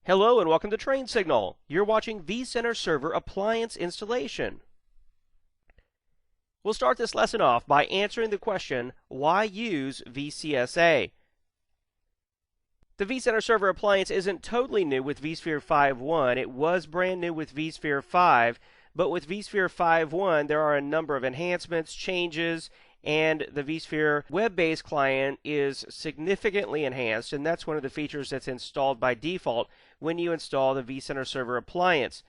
Hello and welcome to Train Signal. You're watching vCenter Server Appliance installation. We'll start this lesson off by answering the question, why use VCSA? The vCenter Server Appliance isn't totally new with Vsphere 5.1. It was brand new with Vsphere 5, but with Vsphere 5.1 there are a number of enhancements, changes, and the Vsphere web-based client is significantly enhanced, and that's one of the features that's installed by default when you install the vCenter Server Appliance.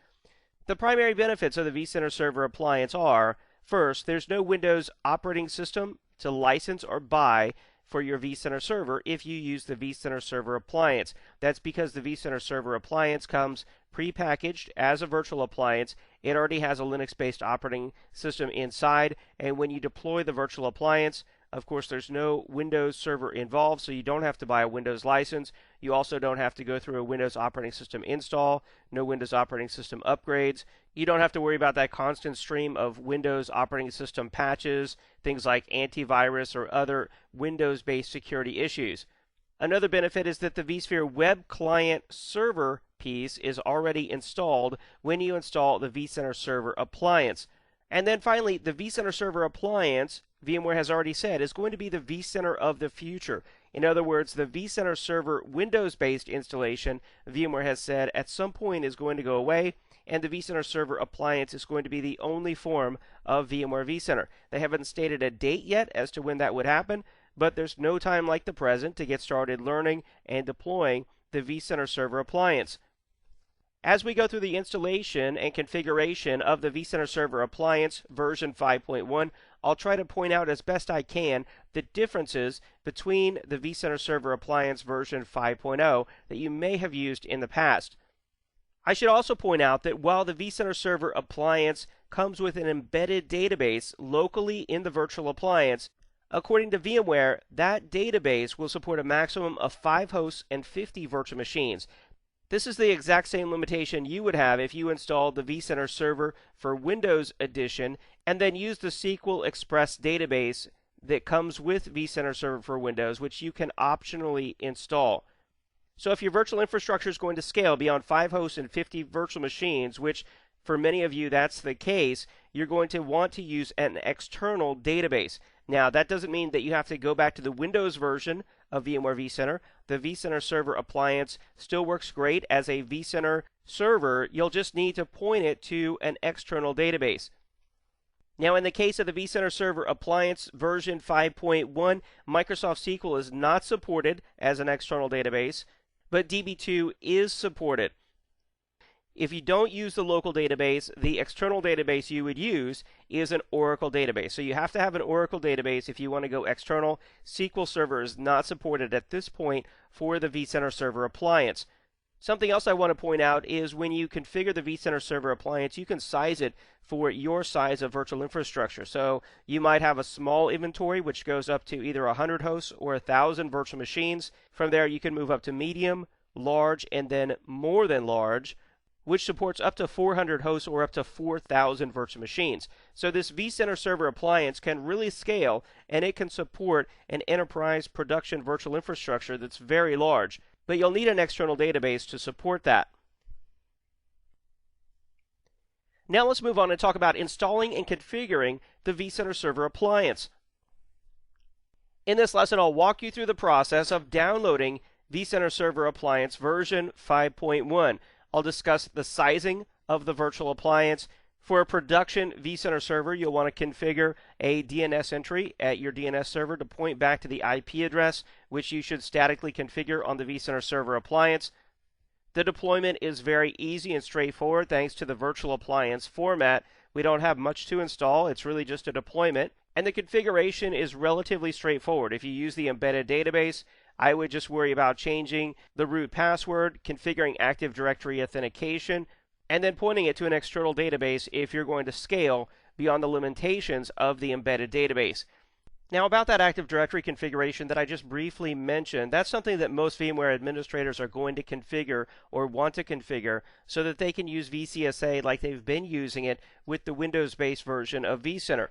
The primary benefits of the vCenter Server Appliance are, first, there's no Windows operating system to license or buy for your vCenter server if you use the vCenter Server Appliance. That's because the vCenter Server Appliance comes pre-packaged as a virtual appliance. It already has a Linux-based operating system inside, and when you deploy the virtual appliance, of course, there's no Windows server involved, so you don't have to buy a Windows license. You also don't have to go through a Windows operating system install, no Windows operating system upgrades. You don't have to worry about that constant stream of Windows operating system patches, things like antivirus or other Windows-based security issues. Another benefit is that the Vsphere web client server piece is already installed when you install the vCenter Server Appliance. And then finally, the vCenter Server Appliance, VMware has already said, is going to be the vCenter of the future. In other words, the vCenter Server Windows-based installation, VMware has said, at some point is going to go away, and the vCenter Server Appliance is going to be the only form of VMware vCenter. They haven't stated a date yet as to when that would happen, but there's no time like the present to get started learning and deploying the vCenter Server Appliance. As we go through the installation and configuration of the vCenter Server Appliance version 5.1, I'll try to point out as best I can the differences between the vCenter Server Appliance version 5.0 that you may have used in the past. I should also point out that while the vCenter Server Appliance comes with an embedded database locally in the virtual appliance, according to VMware, that database will support a maximum of 5 hosts and 50 virtual machines. This is the exact same limitation you would have if you installed the vCenter Server for Windows Edition and then used the SQL Express database that comes with vCenter Server for Windows, which you can optionally install. So if your virtual infrastructure is going to scale beyond 5 hosts and 50 virtual machines, which for many of you that's the case, you're going to want to use an external database. Now, that doesn't mean that you have to go back to the Windows version of VMware vCenter. The vCenter Server Appliance still works great as a vCenter server. You'll just need to point it to an external database. Now, in the case of the vCenter Server Appliance version 5.1, Microsoft SQL is not supported as an external database, but DB2 is supported. If you don't use the local database, the external database you would use is an Oracle database. So you have to have an Oracle database if you want to go external. SQL Server is not supported at this point for the vCenter Server Appliance. Something else I want to point out is when you configure the vCenter Server Appliance, you can size it for your size of virtual infrastructure. So you might have a small inventory, which goes up to either 100 hosts or 1,000 virtual machines. From there, you can move up to medium, large, and then more than large, which supports up to 400 hosts or up to 4,000 virtual machines. So this vCenter Server Appliance can really scale, and it can support an enterprise production virtual infrastructure that's very large. But you'll need an external database to support that. Now let's move on and talk about installing and configuring the vCenter Server Appliance. In this lesson, I'll walk you through the process of downloading vCenter Server Appliance version 5.1. I'll discuss the sizing of the virtual appliance. For a production vCenter server, you'll want to configure a DNS entry at your DNS server to point back to the IP address, which you should statically configure on the vCenter Server Appliance. The deployment is very easy and straightforward thanks to the virtual appliance format. We don't have much to install. It's really just a deployment. And the configuration is relatively straightforward. If you use the embedded database, I would just worry about changing the root password, configuring Active Directory authentication, and then pointing it to an external database if you're going to scale beyond the limitations of the embedded database. Now, about that Active Directory configuration that I just briefly mentioned, that's something that most VMware administrators are going to configure or want to configure so that they can use VCSA like they've been using it with the Windows-based version of vCenter.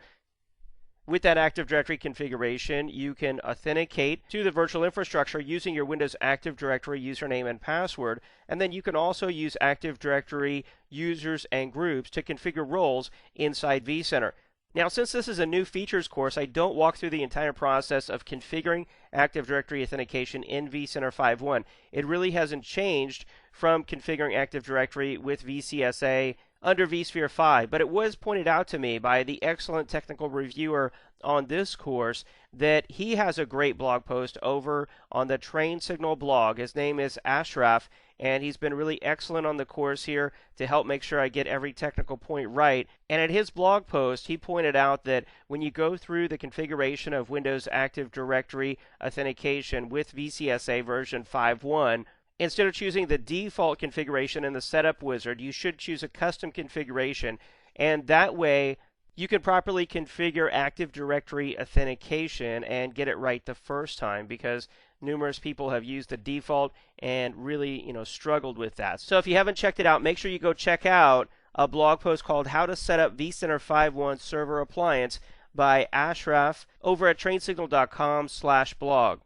With that Active Directory configuration, you can authenticate to the virtual infrastructure using your Windows Active Directory username and password, and then you can also use Active Directory users and groups to configure roles inside vCenter. Now, since this is a new features course, I don't walk through the entire process of configuring Active Directory authentication in vCenter 5.1. It really hasn't changed from configuring Active Directory with VCSA under Vsphere 5, but it was pointed out to me by the excellent technical reviewer on this course that he has a great blog post over on the Train Signal blog. His name is Ashraf, and he's been really excellent on the course here to help make sure I get every technical point right. And at his blog post, he pointed out that when you go through the configuration of Windows Active Directory authentication with VCSA version 5.1, instead of choosing the default configuration in the setup wizard, you should choose a custom configuration, and that way you can properly configure Active Directory authentication and get it right the first time, because numerous people have used the default and really, struggled with that. So if you haven't checked it out, make sure you go check out a blog post called How to Set Up vCenter 5.1 Server Appliance by Ashraf over at trainsignal.com/blog.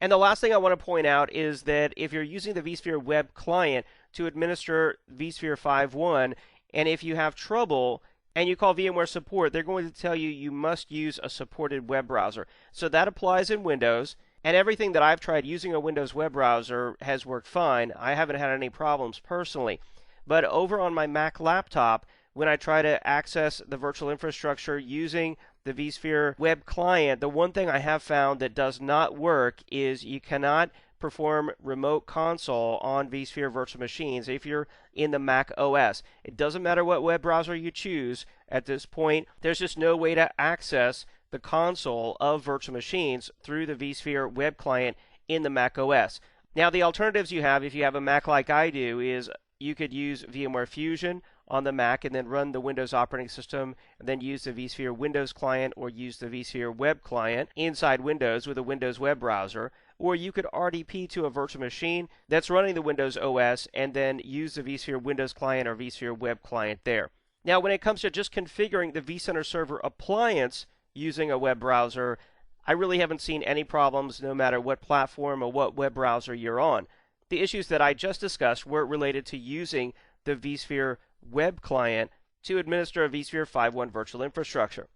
And the last thing I want to point out is that if you're using the Vsphere web client to administer Vsphere 5.1, and if you have trouble and you call VMware support, they're going to tell you you must use a supported web browser. So that applies in Windows, and everything that I've tried using a Windows web browser has worked fine. I haven't had any problems personally. But over on my Mac laptop, when I try to access the virtual infrastructure using the Vsphere web client, the one thing I have found that does not work is you cannot perform remote console on Vsphere virtual machines if you're in the Mac OS. It doesn't matter what web browser you choose at this point, there's just no way to access the console of virtual machines through the Vsphere web client in the Mac OS. Now, the alternatives you have if you have a Mac like I do is you could use VMware Fusion on the Mac and then run the Windows operating system and then use the Vsphere Windows client or use the Vsphere web client inside Windows with a Windows web browser. Or you could RDP to a virtual machine that's running the Windows OS and then use the Vsphere Windows client or Vsphere web client there. Now, when it comes to just configuring the vCenter server appliance using a web browser, I really haven't seen any problems no matter what platform or what web browser you're on. The issues that I just discussed were related to using the Vsphere web client to administer a Vsphere 5.1 virtual infrastructure.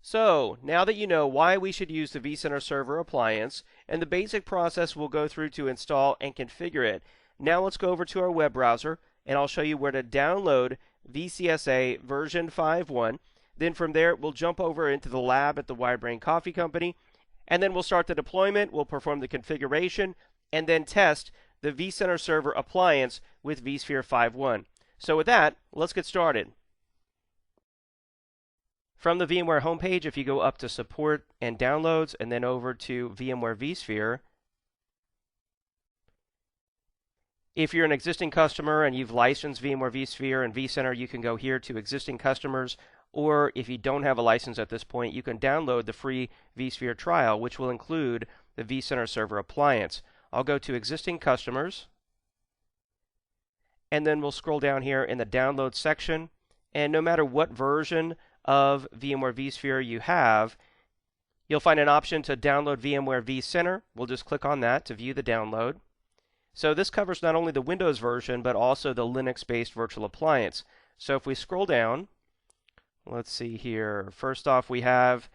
So, now that you know why we should use the vCenter server appliance and the basic process we'll go through to install and configure it, now let's go over to our web browser and I'll show you where to download VCSA version 5.1. Then from there, we'll jump over into the lab at the Wirebrain Coffee Company, and then we'll start the deployment, we'll perform the configuration, and then test the vCenter server appliance with Vsphere 5.1. So with that, let's get started. From the VMware homepage, if you go up to Support and Downloads, and then over to VMware Vsphere, if you're an existing customer and you've licensed VMware Vsphere and vCenter, you can go here to Existing Customers, or if you don't have a license at this point, you can download the free Vsphere trial, which will include the vCenter server appliance. I'll go to Existing Customers, and then we'll scroll down here in the Download section, and no matter what version of VMware Vsphere you have, you'll find an option to download VMware Vcenter. We'll just click on that to view the download. So this covers not only the Windows version, but also the Linux-based virtual appliance. So if we scroll down, let's see here. First off, we have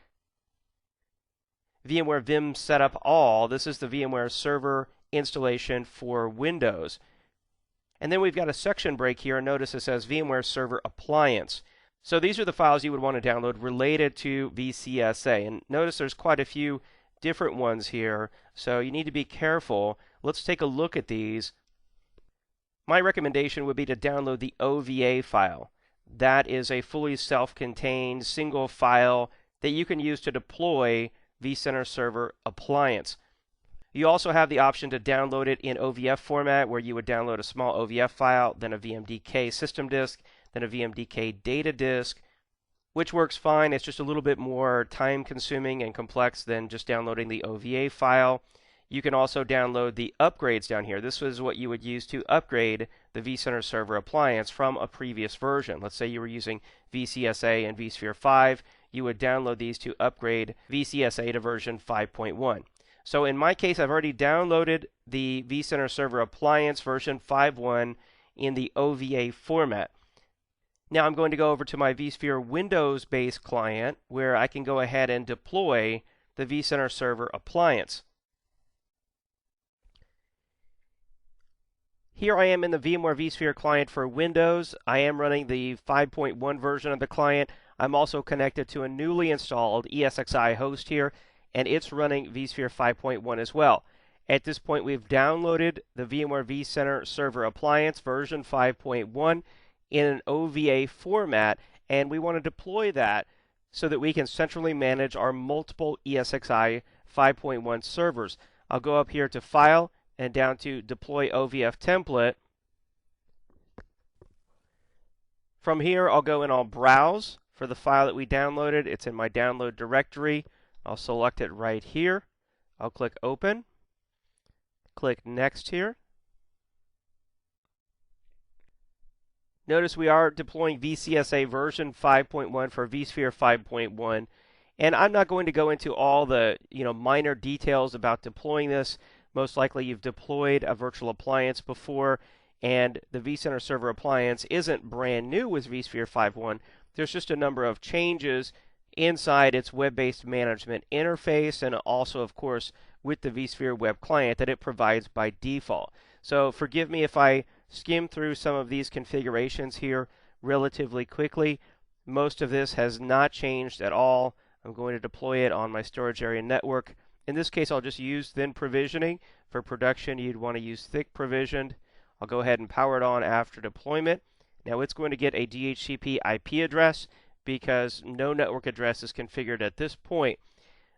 VMware Vim Setup All. This is the VMware server installation for Windows. And then we've got a section break here. Notice it says VMware Server Appliance. So these are the files you would want to download related to VCSA. And notice there's quite a few different ones here, so you need to be careful. Let's take a look at these. My recommendation would be to download the OVA file. That is a fully self-contained single file that you can use to deploy vCenter Server Appliance. You also have the option to download it in OVF format, where you would download a small OVF file, then a VMDK system disk, then a VMDK data disk, which works fine. It's just a little bit more time-consuming and complex than just downloading the OVA file. You can also download the upgrades down here. This was what you would use to upgrade the vCenter Server Appliance from a previous version. Let's say you were using VCSA and Vsphere 5. you would download these to upgrade VCSA to version 5.1. So in my case, I've already downloaded the vCenter Server Appliance version 5.1 in the OVA format. Now I'm going to go over to my Vsphere Windows-based client where I can go ahead and deploy the vCenter Server Appliance. Here I am in the VMware Vsphere client for Windows. I am running the 5.1 version of the client. I'm also connected to a newly installed ESXi host here, and it's running Vsphere 5.1 as well. At this point, we've downloaded the VMware vCenter Server Appliance version 5.1 in an OVA format, and we want to deploy that so that we can centrally manage our multiple ESXi 5.1 servers. I'll go up here to File and down to Deploy OVF Template. From here, I'll go and I'll browse for the file that we downloaded. It's in my download directory. I'll select it right here. I'll click Open. Click Next here. Notice we are deploying VCSA version 5.1 for Vsphere 5.1. And I'm not going to go into all the minor details about deploying this. Most likely you've deployed a virtual appliance before, and the vCenter Server Appliance isn't brand new with Vsphere 5.1. There's just a number of changes inside its web-based management interface, and also, of course, with the Vsphere web client that it provides by default. So forgive me if I skim through some of these configurations here relatively quickly. Most of this has not changed at all. I'm going to deploy it on my storage area network. In this case, I'll just use thin provisioning. For production, you'd want to use thick provisioned. I'll go ahead and power it on after deployment. Now it's going to get a DHCP IP address because no network address is configured at this point.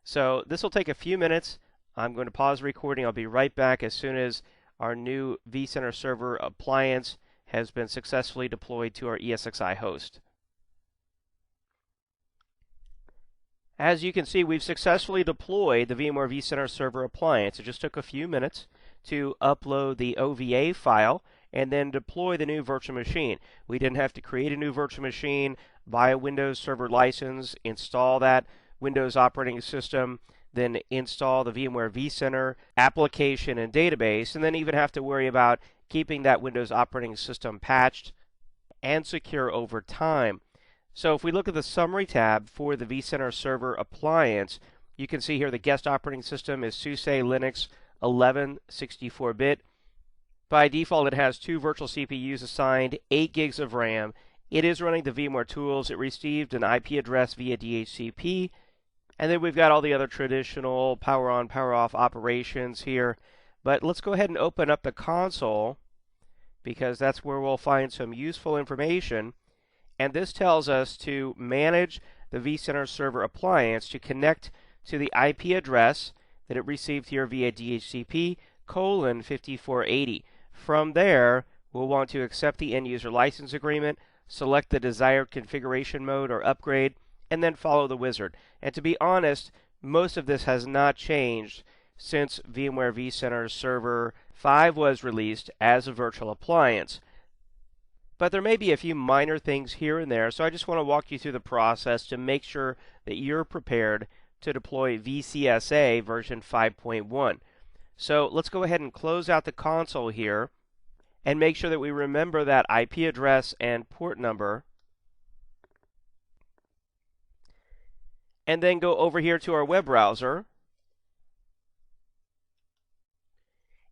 So this will take a few minutes. I'm going to pause the recording. I'll be right back as soon as our new vCenter Server Appliance has been successfully deployed to our ESXi host. As you can see, we've successfully deployed the VMware vCenter Server Appliance. It just took a few minutes to upload the OVA file and then deploy the new virtual machine. We didn't have to create a new virtual machine, buy a Windows Server license, install that Windows operating system, then install the VMware vCenter application and database, and then even have to worry about keeping that Windows operating system patched and secure over time. So if we look at the Summary tab for the vCenter Server Appliance, you can see here the guest operating system is SUSE Linux 11 64-bit. By default, it has 2 virtual CPUs assigned, 8 gigs of RAM. It is running the VMware tools. It received an IP address via DHCP. And then we've got all the other traditional power on, power off operations here. But let's go ahead and open up the console because that's where we'll find some useful information. And this tells us to manage the vCenter Server Appliance to connect to the IP address that it received here via DHCP :5480. From there, we'll want to accept the end user license agreement, select the desired configuration mode or upgrade, and then follow the wizard. And to be honest, most of this has not changed since VMware vCenter Server 5 was released as a virtual appliance. But there may be a few minor things here and there, so I just want to walk you through the process to make sure that you're prepared to deploy VCSA version 5.1. So let's go ahead and close out the console here and make sure that we remember that IP address and port number. And then go over here to our web browser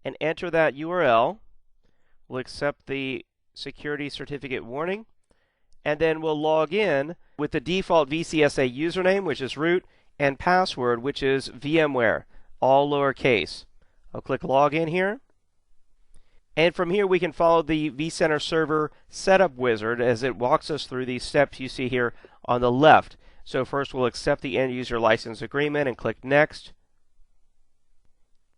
and enter that URL. We'll accept the security certificate warning, and then we'll log in with the default VCSA username, which is root, and password, which is VMware, all lowercase. I'll click login here, and from here we can follow the vCenter Server setup wizard as it walks us through these steps you see here on the left. So first we'll accept the end user license agreement and click next.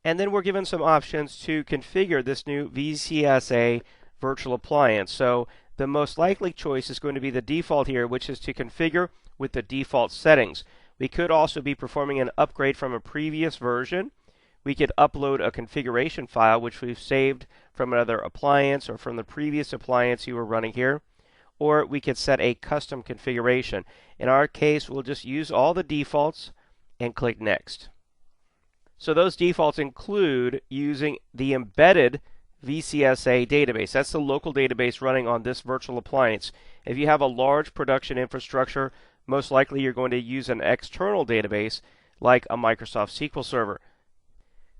And then we're given some options to configure this new VCSA virtual appliance. So the most likely choice is going to be the default here, which is to configure with the default settings. We could also be performing an upgrade from a previous version. We could upload a configuration file which we've saved from another appliance or from the previous appliance you were running here. or we could set a custom configuration. In our case, we'll just use all the defaults and click Next. So those defaults include using the embedded VCSA database. That's the local database running on this virtual appliance. If you have a large production infrastructure, most likely you're going to use an external database like a Microsoft SQL server.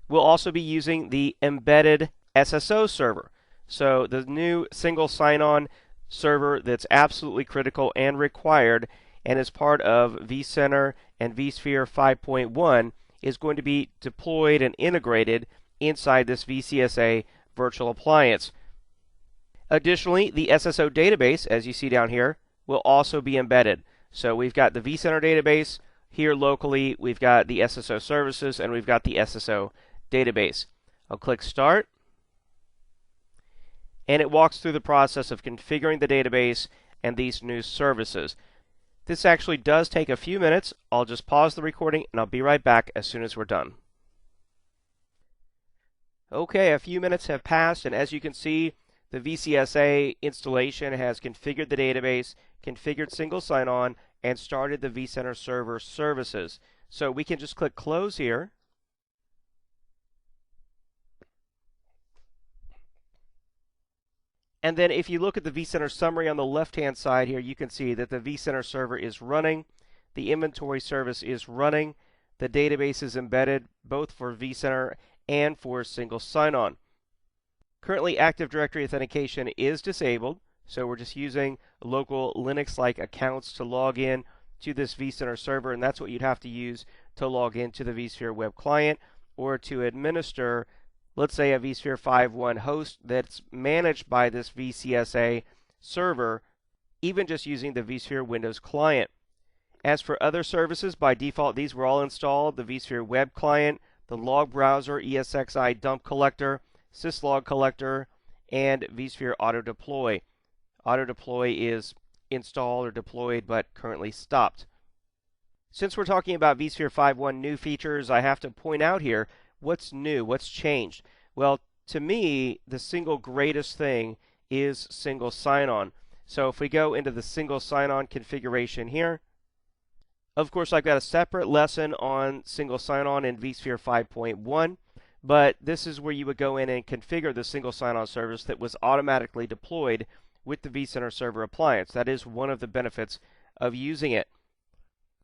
We'll also be using the embedded SSO server. So the new single sign-on server that's absolutely critical and required and is part of vCenter and Vsphere 5.1 is going to be deployed and integrated inside this VCSA virtual appliance. Additionally, the SSO database, as you see down here, will also be embedded. So we've got the vCenter database here locally, we've got the SSO services, and we've got the SSO database. I'll click Start, and it walks through the process of configuring the database and these new services. This actually does take a few minutes. I'll just pause the recording and I'll be right back as soon as we're done. Okay, a few minutes have passed, and as you can see, the VCSA installation has configured the database, configured single sign-on, and started the vCenter server services. So we can just click Close here. And then if you look at the vCenter summary on the left-hand side here, you can see that the vCenter server is running, the inventory service is running, the database is embedded both for vCenter and for single sign-on. Currently, Active Directory authentication is disabled, so we're just using local Linux-like accounts to log in to this vCenter server, and that's what you'd have to use to log into the Vsphere web client or to administer, let's say, a Vsphere 5.1 host that's managed by this VCSA server, even just using the Vsphere Windows client. As for other services, by default, these were all installed: the Vsphere web client, the log browser, ESXi dump collector, syslog collector, and Vsphere auto deploy. Auto deploy is installed or deployed but currently stopped. Since we're talking about Vsphere 5.1 new features, I have to point out here what's new, what's changed. Well, to me, the single greatest thing is single sign-on. So if we go into the single sign-on configuration here, of course I've got a separate lesson on single sign-on in Vsphere 5.1, but this is where you would go in and configure the single sign-on service that was automatically deployed with the vCenter server appliance. That is one of the benefits of using it.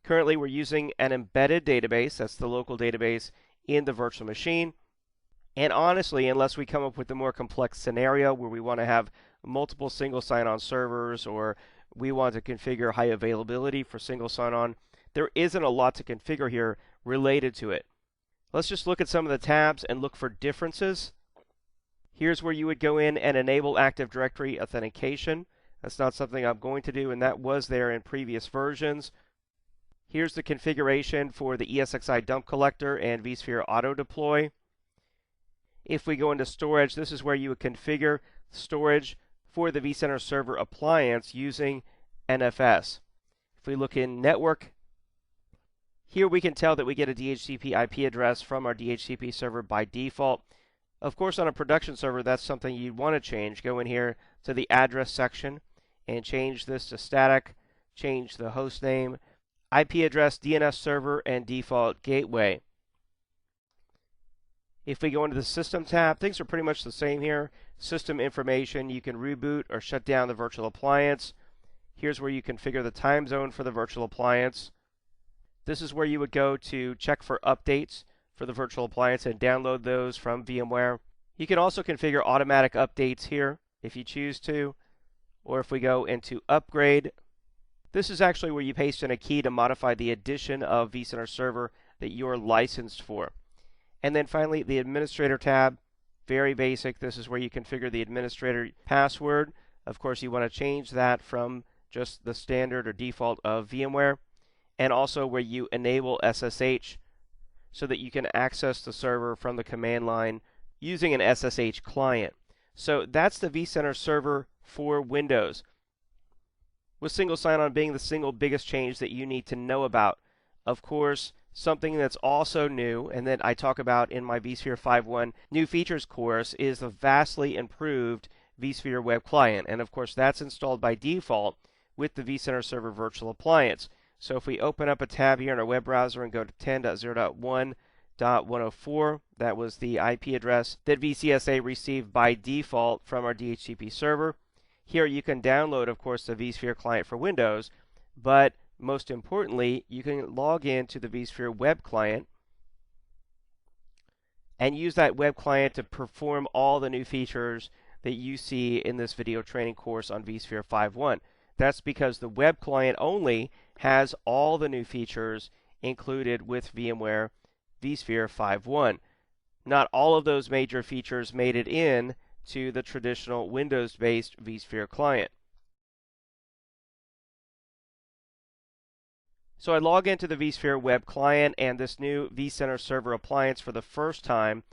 Currently, we're using an embedded database, that's the local database, in the virtual machine. And honestly, unless we come up with a more complex scenario where we want to have multiple single sign-on servers, or we want to configure high availability for single sign-on, there isn't a lot to configure here related to it. Let's just look at some of the tabs and look for differences. Here's where you would go in and enable Active Directory authentication. That's not something I'm going to do, and that was there in previous versions. Here's the configuration for the ESXi dump collector and Vsphere auto deploy. If we go into storage, this is where you would configure storage for the vCenter server appliance using NFS. If we look in network, here we can tell that we get a DHCP IP address from our DHCP server by default. Of course, on a production server, that's something you'd want to change. Go in here to the address section and change this to static, change the host name, IP address, DNS server, and default gateway. If we go into the System tab, things are pretty much the same here. System information, you can reboot or shut down the virtual appliance. Here's where you configure the time zone for the virtual appliance. This is where you would go to check for updates for the virtual appliance and download those from VMware. You can also configure automatic updates here if you choose to, or if we go into Upgrade, this is actually where you paste in a key to modify the edition of vCenter server that you're licensed for. And then finally, the Administrator tab, very basic. This is where you configure the administrator password. Of course, you want to change that from just the standard or default of VMware, and also where you enable SSH so that you can access the server from the command line using an SSH client. So that's the vCenter server for Windows, with single sign-on being the single biggest change that you need to know about. Of course, something that's also new, and that I talk about in my Vsphere 5.1 new features course, is the vastly improved Vsphere web client. And of course, that's installed by default with the vCenter Server Virtual Appliance. So if we open up a tab here in our web browser and go to 10.0.1.104, that was the IP address that VCSA received by default from our DHCP server. Here you can download, of course, the Vsphere client for Windows, but most importantly, you can log in to the Vsphere web client and use that web client to perform all the new features that you see in this video training course on Vsphere 5.1. That's because the web client only has all the new features included with VMware Vsphere 5.1. Not all of those major features made it in to the traditional Windows-based Vsphere client. So I log into the Vsphere web client and this new vCenter Server Appliance for the first time.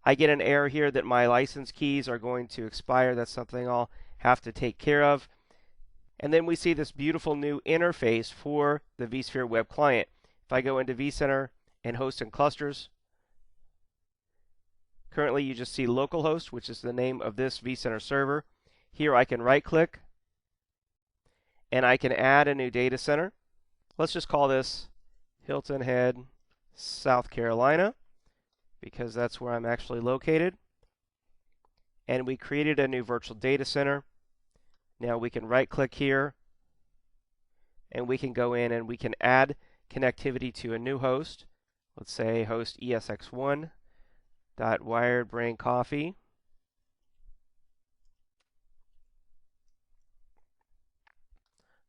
I get an error here that my license keys are going to expire. That's something I'll have to take care of. And then we see this beautiful new interface for the Vsphere web client. If I go into vCenter and host and clusters, currently you just see localhost, which is the name of this vCenter server. Here I can right click and I can add a new data center. Let's just call this Hilton Head, South Carolina, because that's where I'm actually located. And we created a new virtual data center. Now we can right click here and we can go in and we can add connectivity to a new host. Let's say host ESX1.WiredBrainCoffee.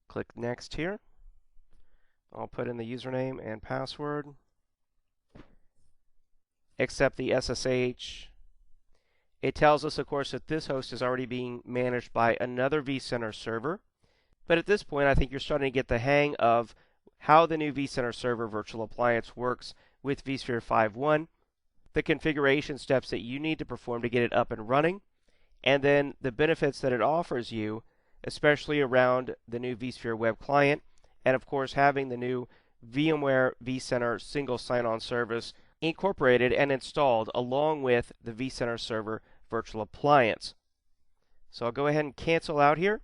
Click next here. I'll put in the username and password. Accept the SSH. It tells us, of course, that this host is already being managed by another vCenter server. But at this point, I think you're starting to get the hang of how the new vCenter Server Virtual Appliance works with Vsphere 5.1, the configuration steps that you need to perform to get it up and running, and then the benefits that it offers you, especially around the new Vsphere web client, and of course having the new VMware vCenter single sign-on service incorporated and installed along with the vCenter Server Virtual Appliance. So I'll go ahead and cancel out here.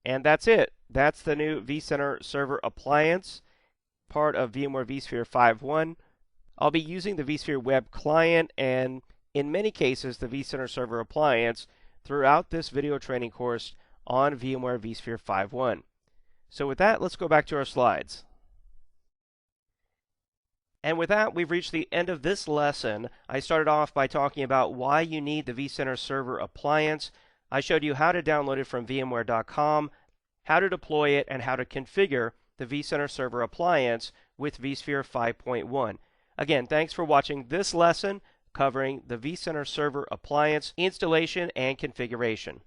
And that's it. That's the new vCenter Server Appliance, part of VMware Vsphere 5.1. I'll be using the Vsphere web client and in many cases the vCenter Server Appliance throughout this video training course on VMware Vsphere 5.1. So with that, let's go back to our slides. And with that, we've reached the end of this lesson. I started off by talking about why you need the vCenter Server Appliance. I showed you how to download it from vmware.com, how to deploy it, and how to configure the vCenter Server Appliance with Vsphere 5.1. Again, thanks for watching this lesson covering the vCenter Server Appliance installation and configuration.